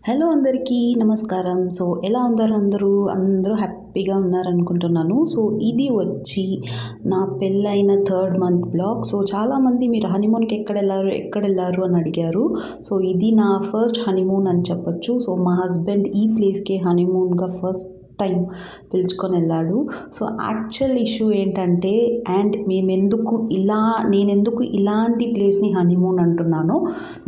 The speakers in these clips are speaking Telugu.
హలో అందరికీ నమస్కారం. సో ఎలా ఉన్నారు అందరూ హ్యాపీగా ఉన్నారనుకుంటున్నాను. సో ఇది వచ్చి నా పెళ్ళైన 3rd మంత్ బ్లాగ్. సో చాలామంది మీరు హనీమూన్కి ఎక్కడెళ్ళారు అని అడిగారు. సో ఇది నా ఫస్ట్ హనీమూన్ అని చెప్పొచ్చు. సో మా హస్బెండ్ ఈ ప్లేస్కి హనీమూన్గా ఫస్ట్ టైం పిలుచుకొని వెళ్ళాడు. సో యాక్చువల్ ఇష్యూ ఏంటంటే నేనెందుకు ఇలాంటి ప్లేస్ని హనీమూన్ అంటున్నానో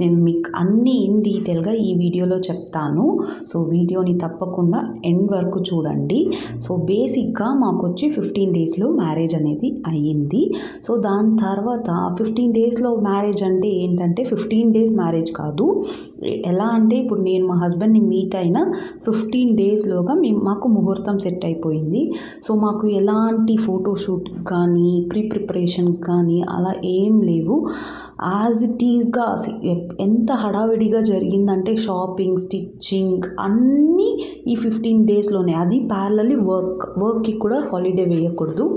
నేను మీకు అన్నీ ఇన్ డీటెయిల్గా ఈ వీడియోలో చెప్తాను. సో వీడియోని తప్పకుండా ఎండ్ వరకు చూడండి. సో బేసిక్గా మాకు వచ్చి 15 డేస్లో మ్యారేజ్ అనేది అయ్యింది. సో దాని తర్వాత 15 డేస్లో మ్యారేజ్ అంటే ఏంటంటే 15 డేస్ మ్యారేజ్ కాదు. ఎలా అంటే ఇప్పుడు నేను మా హస్బెండ్ని మీట్ అయిన 15 డేస్లోగా మాకు ముహూర్తం సెట్ అయిపోయింది. సో మాకు ఎలాంటి ఫోటోషూట్ కానీ ప్రిపరేషన్ కానీ అలా ఏం లేవు. యాజ్ ఇట్ ఈస్గా ఎంత హడావిడిగా జరిగిందంటే షాపింగ్, స్టిచ్చింగ్ అన్నీ ఈ 15 డేస్లోనే. అది ప్యారలల్లీ వర్క్కి కూడా హాలిడే వేయకూడదు.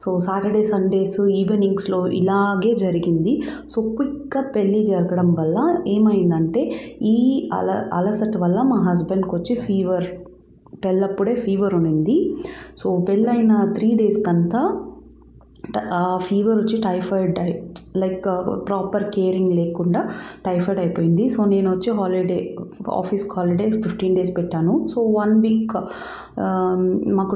సో సాటర్డే సండేస్ ఈవినింగ్స్లో ఇలాగే జరిగింది. సో క్విక్గా పెళ్ళి జరగడం వల్ల ఏమైందంటే ఈ అలసట వల్ల మా హస్బెండ్కి వచ్చి పెళ్ళప్పుడే ఫీవర్ ఉన్నింది. సో పెళ్ళైన 3 డేస్కంతా ఫీవర్ వచ్చి టైఫాయిడ్ ప్రాపర్ కేరింగ్ లేకుండా టైఫాయిడ్ అయిపోయింది. సో నేను వచ్చి ఆఫీస్కి హాలిడే 15 డేస్ పెట్టాను. సో 1 వీక్ మాకు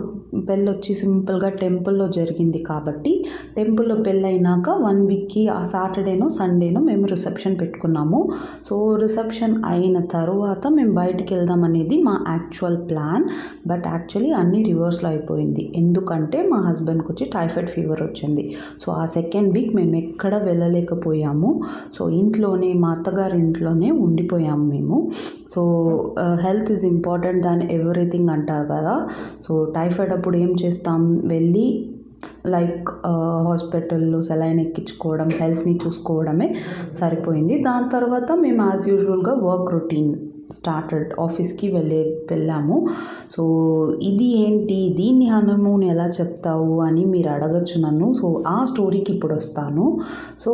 పెళ్ళి వచ్చి సింపుల్గా టెంపుల్లో జరిగింది కాబట్టి టెంపుల్లో పెళ్ళైనాక 1 వీక్కి ఆ సాటర్డేనో సండేనో మేము రిసెప్షన్ పెట్టుకున్నాము. సో రిసెప్షన్ అయిన తర్వాత మేము బయటికి వెళ్దాం అనేది మా యాక్చువల్ ప్లాన్. బట్ యాక్చువల్లీ అన్నీ రివర్స్లో అయిపోయింది. ఎందుకంటే మా హస్బెండ్కి వచ్చి టైఫాయిడ్ ఫీవర్ వచ్చింది. సో ఆ 2nd వీక్ మేము ఎక్కడ వెళ్ళలేకపోయాము. సో మా అత్తగారి ఇంట్లోనే ఉండిపోయాము మేము. So health is important than everything అంటారు కదా. సో టైఫాయిడ్ అప్పుడు ఏం చేస్తాం, వెళ్ళి హాస్పిటల్లో సెలైన్ ఎక్కించుకోవడం, హెల్త్ని చూసుకోవడమే సరిపోయింది. దాని తర్వాత మేము యాజ్ యూజువల్గా వర్క్ రొటీన్ స్టార్టెడ్, ఆఫీస్కి వెళ్ళాము. సో దీన్ని హనీమూన్ ఎలా చెప్తావు అని మీరు అడగచ్చు నన్ను. సో ఆ స్టోరీకి ఇప్పుడు వస్తాను. So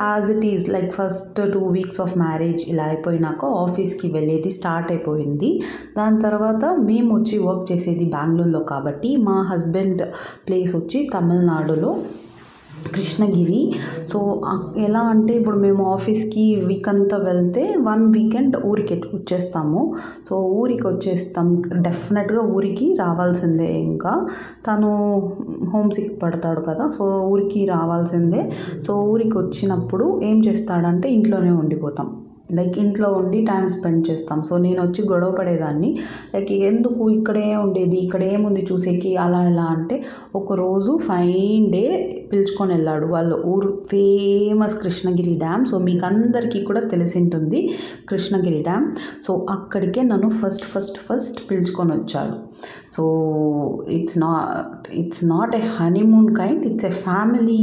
as it is first 2 weeks of marriage ఇలా అయిపోయినాక ఆఫీస్కి వెళ్ళేది స్టార్ట్ అయిపోయింది. దాని తర్వాత మేము వచ్చి వర్క్ చేసేది బెంగళూరులో కాబట్టి మా హస్బెండ్ ప్లేస్ వచ్చి తమిళనాడులో కృష్ణగిరి. సో ఎలా అంటే ఇప్పుడు మేము ఆఫీస్కి వీక్ అంతా వెళ్తే 1 వీకెండ్ ఊరికి వచ్చేస్తాము. సో ఊరికి వచ్చేస్తాం, డెఫినెట్గా ఊరికి రావాల్సిందే. ఇంకా తను హోమ్ సిక్ పడతాడు కదా, సో ఊరికి రావాల్సిందే. సో ఊరికి వచ్చినప్పుడు ఏం చేస్తాడంటే ఇంట్లోనే ఉండిపోతాం, ఇంట్లో ఉండి టైం స్పెండ్ చేస్తాం. సో నేను వచ్చి గొడవ పడేదాన్ని, ఎందుకు ఇక్కడే ఉండేది, ఇక్కడ ఏముంది చూసేకి అలా ఎలా అంటే ఒకరోజు ఫైన్ డే పిలుచుకొని వెళ్ళాడు. వాళ్ళ ఊరు ఫేమస్ కృష్ణగిరి డ్యామ్. సో మీకు అందరికీ కూడా తెలిసి ఉంటుంది కృష్ణగిరి డ్యామ్. సో అక్కడికే నన్ను ఫస్ట్ పిలుచుకొని వచ్చాడు. So it's not a honeymoon kind, it's a family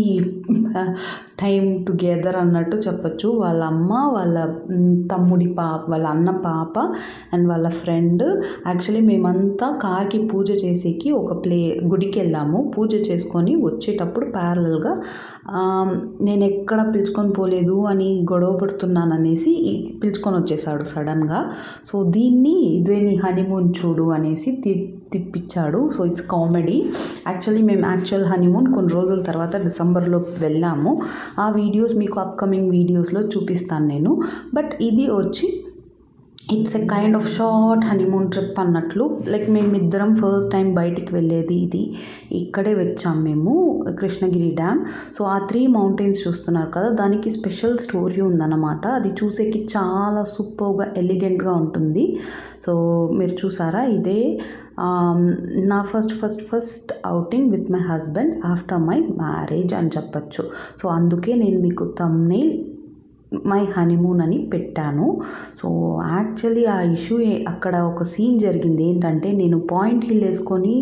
time together అన్నట్టు చెప్పచ్చు. వాళ్ళ అమ్మ, వాళ్ళ తమ్ముడి పాప, వాళ్ళ అన్న పాప అండ్ వాళ్ళ ఫ్రెండ్. యాక్చువల్లీ మేమంతా కార్కి పూజ చేసేకి గుడికి వెళ్ళాము. పూజ చేసుకొని వచ్చేటప్పుడు ప్యారలల్గా నేను ఎక్కడ పిలుచుకొని పోలేదు అని గొడవ పడుతున్నాను అనేసి పిలుచుకొని వచ్చేసాడు సడన్గా. సో దీన్ని హనీమూన్ చూడు అనేసి తిప్పించాడు. So it's comedy. యాక్చువల్లీ మేము హనీమూన్ కొన్ని రోజుల తర్వాత డిసెంబర్లో వెళ్ళాము. ఆ వీడియోస్ మీకు అప్కమింగ్ వీడియోస్లో చూపిస్తాను నేను. బట్ ఇది వచ్చి it's a kind of short honeymoon trip అన్నట్లు. మేమిద్దరం ఫస్ట్ టైం బయటికి వెళ్ళేది ఇక్కడే వచ్చాం మేము, కృష్ణగిరి డ్యామ్. సో ఆ 3 మౌంటైన్స్ చూస్తున్నారు కదా, దానికి స్పెషల్ స్టోరీ ఉందన్నమాట. అది చూసేకి చాలా సూపర్గా ఎలిగెంట్గా ఉంటుంది. సో మీరు చూసారా, ఇదే నా first outing with my husband after my marriage అని చెప్పచ్చు. సో అందుకే నేను మీకు థంబ్నెయిల్ మై హనీమూన్ అని పెట్టాను. సో యాక్చువల్లీ ఆ ఇష్యూ అక్కడ ఒక సీన్ జరిగింది. ఏంటంటే నేను పాయింట్ హిల్ వేసుకొని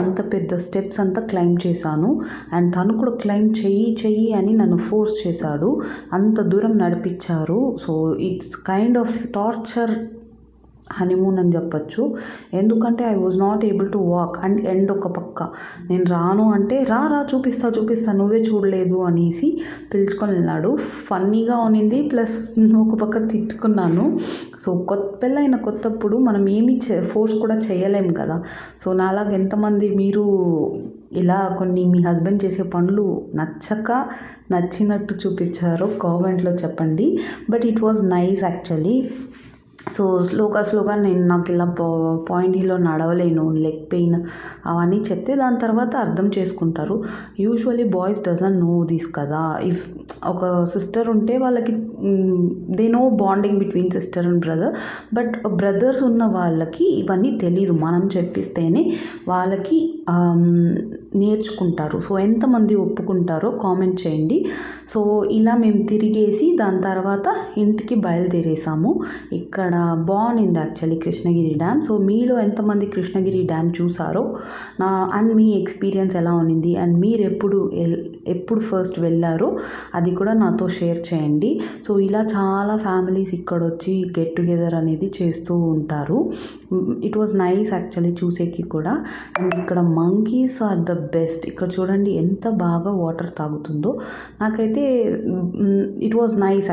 అంత పెద్ద స్టెప్స్ అంతా క్లైంబ్ చేశాను. అండ్ తను కూడా క్లైంబ్ చెయ్యి అని నన్ను ఫోర్స్ చేశాడు. అంత దూరం నడిపించారు. So it's kind of torture honeymoon అని చెప్పచ్చు. ఎందుకంటే I was not able to walk and end ఒక పక్క నేను రాను అంటే రా చూపిస్తా నువ్వే చూడలేదు అనేసి పిలుచుకొని వెళ్ళాడు. ఫన్నీగా ఉన్నింది, ప్లస్ ఒక పక్క తిట్టుకున్నాను. సో పెళ్ళైన కొత్తప్పుడు మనం ఏమీ ఫోర్స్ కూడా చేయలేం కదా. సో నాలాగా ఎంతమంది మీరు ఇలా కొన్ని మీ హస్బెండ్ చేసే పనులు నచ్చినట్టు చూపించారో కామెంట్లో చెప్పండి. But it was nice actually. So స్లోగా నాకు ఇలా పాయింట్ హీల్లో నడవలేను, లెగ్ పెయిన్ అవన్నీ చెప్తే దాని తర్వాత అర్థం చేసుకుంటారు. Usually boys doesn't know this కదా. ఇఫ్ ఒక సిస్టర్ ఉంటే వాళ్ళకి they know bonding between sister and brother. But brothers ఉన్న వాళ్ళకి ఇవన్నీ తెలీదు. మనం చెప్పిస్తేనే వాళ్ళకి నేర్చుకుంటారు. సో ఎంతమంది ఒప్పుకుంటారో కామెంట్ చేయండి. సో ఇలా మేము తిరిగేసి దాని తర్వాత ఇంటికి బయలుదేరేసాము. ఇక్కడ బాగుంది యాక్చువల్లీ కృష్ణగిరి డ్యామ్. సో మీలో ఎంతమంది కృష్ణగిరి డ్యామ్ చూసారో అండ్ మీ ఎక్స్పీరియన్స్ ఎలా ఉన్నింది అండ్ మీరు ఎప్పుడు ఫస్ట్ వెళ్ళారో అది కూడా నాతో షేర్ చేయండి. సో ఇలా చాలా ఫ్యామిలీస్ ఇక్కడ వచ్చి గెట్ టుగెదర్ అనేది చేస్తూ ఉంటారు. ఇట్ వాజ్ నైస్ యాక్చువల్లీ చూసేకి కూడా. అండ్ ఇక్కడ మంకీస్ ఆర్ ద బెస్ట్. ఇక్కడ చూడండి ఎంత బాగా వాటర్ తాగుతుందో. నాకైతే ఇట్ వాజ్ నైస్.